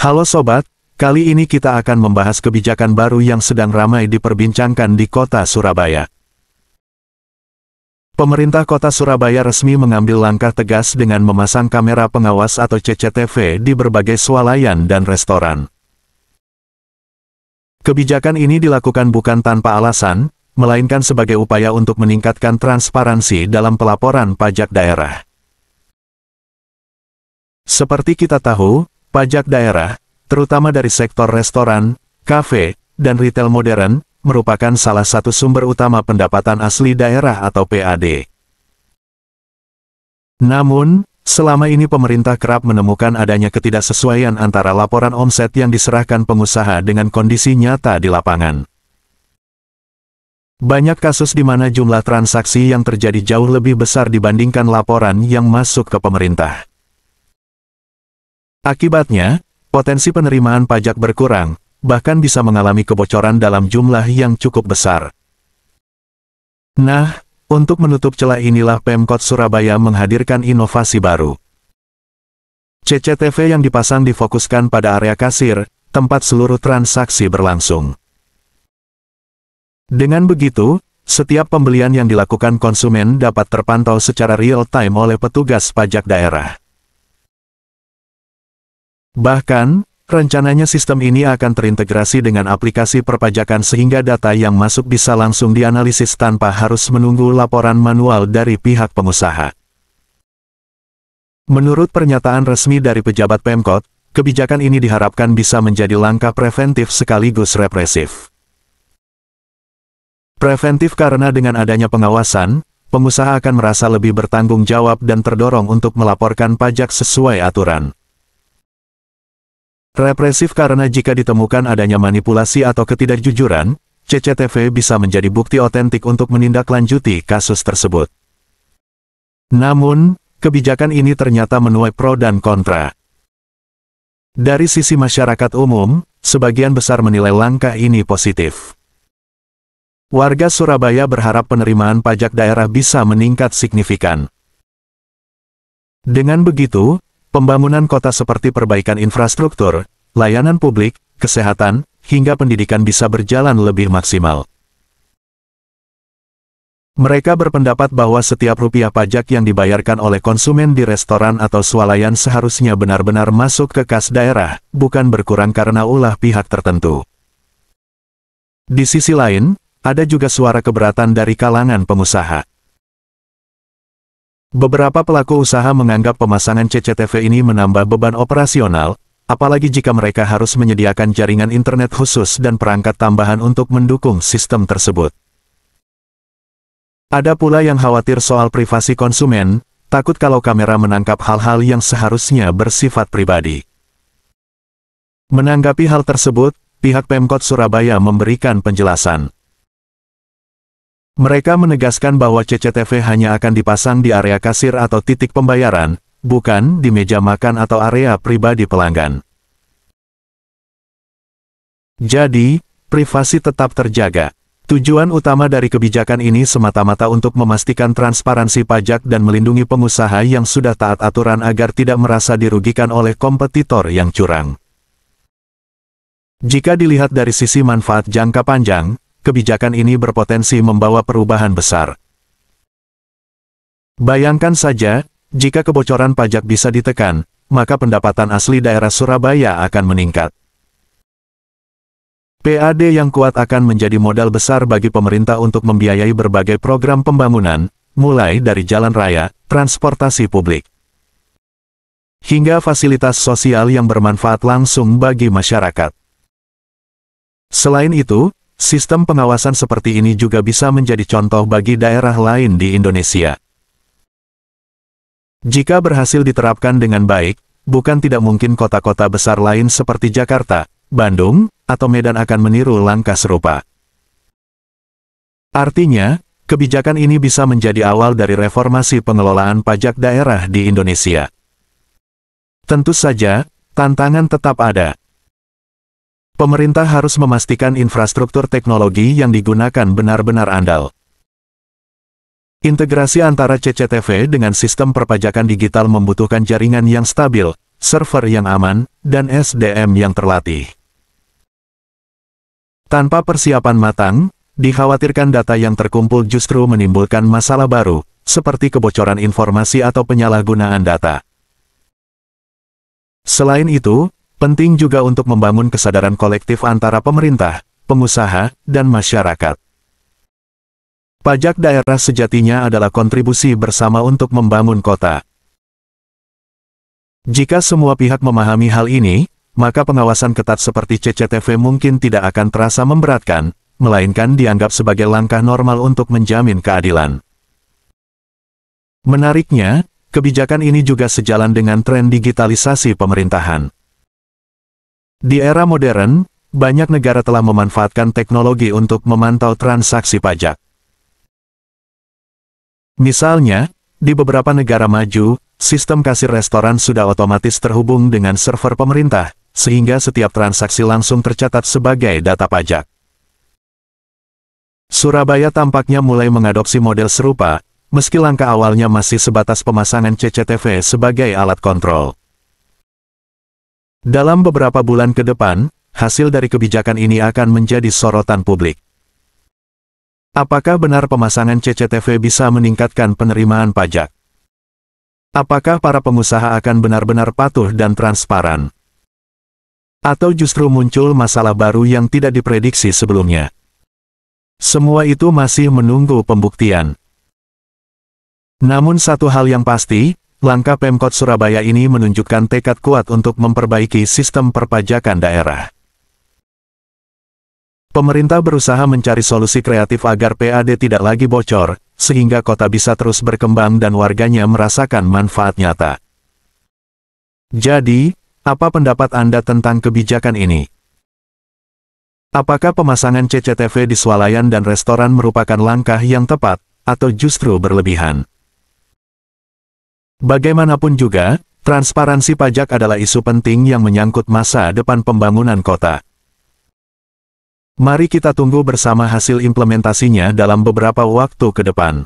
Halo sobat, kali ini kita akan membahas kebijakan baru yang sedang ramai diperbincangkan di kota Surabaya. Pemerintah kota Surabaya resmi mengambil langkah tegas dengan memasang kamera pengawas atau CCTV di berbagai swalayan dan restoran. Kebijakan ini dilakukan bukan tanpa alasan, melainkan sebagai upaya untuk meningkatkan transparansi dalam pelaporan pajak daerah. Seperti kita tahu, pajak daerah, terutama dari sektor restoran, kafe, dan retail modern, merupakan salah satu sumber utama pendapatan asli daerah atau PAD. Namun, selama ini pemerintah kerap menemukan adanya ketidaksesuaian antara laporan omset yang diserahkan pengusaha dengan kondisi nyata di lapangan. Banyak kasus di mana jumlah transaksi yang terjadi jauh lebih besar dibandingkan laporan yang masuk ke pemerintah. Akibatnya, potensi penerimaan pajak berkurang, bahkan bisa mengalami kebocoran dalam jumlah yang cukup besar. Nah, untuk menutup celah inilah Pemkot Surabaya menghadirkan inovasi baru. CCTV yang dipasang difokuskan pada area kasir, tempat seluruh transaksi berlangsung. Dengan begitu, setiap pembelian yang dilakukan konsumen dapat terpantau secara real-time oleh petugas pajak daerah. Bahkan, rencananya sistem ini akan terintegrasi dengan aplikasi perpajakan sehingga data yang masuk bisa langsung dianalisis tanpa harus menunggu laporan manual dari pihak pengusaha. Menurut pernyataan resmi dari pejabat Pemkot, kebijakan ini diharapkan bisa menjadi langkah preventif sekaligus represif. Preventif karena dengan adanya pengawasan, pengusaha akan merasa lebih bertanggung jawab dan terdorong untuk melaporkan pajak sesuai aturan. Represif karena jika ditemukan adanya manipulasi atau ketidakjujuran, CCTV bisa menjadi bukti otentik untuk menindaklanjuti kasus tersebut. Namun, kebijakan ini ternyata menuai pro dan kontra. Dari sisi masyarakat umum, sebagian besar menilai langkah ini positif. Warga Surabaya berharap penerimaan pajak daerah bisa meningkat signifikan. Dengan begitu, pembangunan kota seperti perbaikan infrastruktur, layanan publik, kesehatan, hingga pendidikan bisa berjalan lebih maksimal. Mereka berpendapat bahwa setiap rupiah pajak yang dibayarkan oleh konsumen di restoran atau swalayan seharusnya benar-benar masuk ke kas daerah, bukan berkurang karena ulah pihak tertentu. Di sisi lain, ada juga suara keberatan dari kalangan pengusaha. Beberapa pelaku usaha menganggap pemasangan CCTV ini menambah beban operasional, apalagi jika mereka harus menyediakan jaringan internet khusus dan perangkat tambahan untuk mendukung sistem tersebut. Ada pula yang khawatir soal privasi konsumen, takut kalau kamera menangkap hal-hal yang seharusnya bersifat pribadi. Menanggapi hal tersebut, pihak Pemkot Surabaya memberikan penjelasan. Mereka menegaskan bahwa CCTV hanya akan dipasang di area kasir atau titik pembayaran, bukan di meja makan atau area pribadi pelanggan. Jadi, privasi tetap terjaga. Tujuan utama dari kebijakan ini semata-mata untuk memastikan transparansi pajak dan melindungi pengusaha yang sudah taat aturan agar tidak merasa dirugikan oleh kompetitor yang curang. Jika dilihat dari sisi manfaat jangka panjang, kebijakan ini berpotensi membawa perubahan besar. Bayangkan saja, jika kebocoran pajak bisa ditekan, maka pendapatan asli daerah Surabaya akan meningkat. PAD yang kuat akan menjadi modal besar bagi pemerintah untuk membiayai berbagai program pembangunan, mulai dari jalan raya, transportasi publik, hingga fasilitas sosial yang bermanfaat langsung bagi masyarakat. Selain itu, sistem pengawasan seperti ini juga bisa menjadi contoh bagi daerah lain di Indonesia. Jika berhasil diterapkan dengan baik, bukan tidak mungkin kota-kota besar lain seperti Jakarta, Bandung, atau Medan akan meniru langkah serupa. Artinya, kebijakan ini bisa menjadi awal dari reformasi pengelolaan pajak daerah di Indonesia. Tentu saja, tantangan tetap ada. Pemerintah harus memastikan infrastruktur teknologi yang digunakan benar-benar andal. Integrasi antara CCTV dengan sistem perpajakan digital membutuhkan jaringan yang stabil, server yang aman, dan SDM yang terlatih. Tanpa persiapan matang, dikhawatirkan data yang terkumpul justru menimbulkan masalah baru, seperti kebocoran informasi atau penyalahgunaan data. Selain itu, penting juga untuk membangun kesadaran kolektif antara pemerintah, pengusaha, dan masyarakat. Pajak daerah sejatinya adalah kontribusi bersama untuk membangun kota. Jika semua pihak memahami hal ini, maka pengawasan ketat seperti CCTV mungkin tidak akan terasa memberatkan, melainkan dianggap sebagai langkah normal untuk menjamin keadilan. Menariknya, kebijakan ini juga sejalan dengan tren digitalisasi pemerintahan. Di era modern, banyak negara telah memanfaatkan teknologi untuk memantau transaksi pajak. Misalnya, di beberapa negara maju, sistem kasir restoran sudah otomatis terhubung dengan server pemerintah, sehingga setiap transaksi langsung tercatat sebagai data pajak. Surabaya tampaknya mulai mengadopsi model serupa, meski langkah awalnya masih sebatas pemasangan CCTV sebagai alat kontrol. Dalam beberapa bulan ke depan, hasil dari kebijakan ini akan menjadi sorotan publik. Apakah benar pemasangan CCTV bisa meningkatkan penerimaan pajak? Apakah para pengusaha akan benar-benar patuh dan transparan? Atau justru muncul masalah baru yang tidak diprediksi sebelumnya? Semua itu masih menunggu pembuktian. Namun satu hal yang pasti, langkah Pemkot Surabaya ini menunjukkan tekad kuat untuk memperbaiki sistem perpajakan daerah. Pemerintah berusaha mencari solusi kreatif agar PAD tidak lagi bocor, sehingga kota bisa terus berkembang dan warganya merasakan manfaat nyata. Jadi, apa pendapat Anda tentang kebijakan ini? Apakah pemasangan CCTV di swalayan dan restoran merupakan langkah yang tepat, atau justru berlebihan? Bagaimanapun juga, transparansi pajak adalah isu penting yang menyangkut masa depan pembangunan kota. Mari kita tunggu bersama hasil implementasinya dalam beberapa waktu ke depan.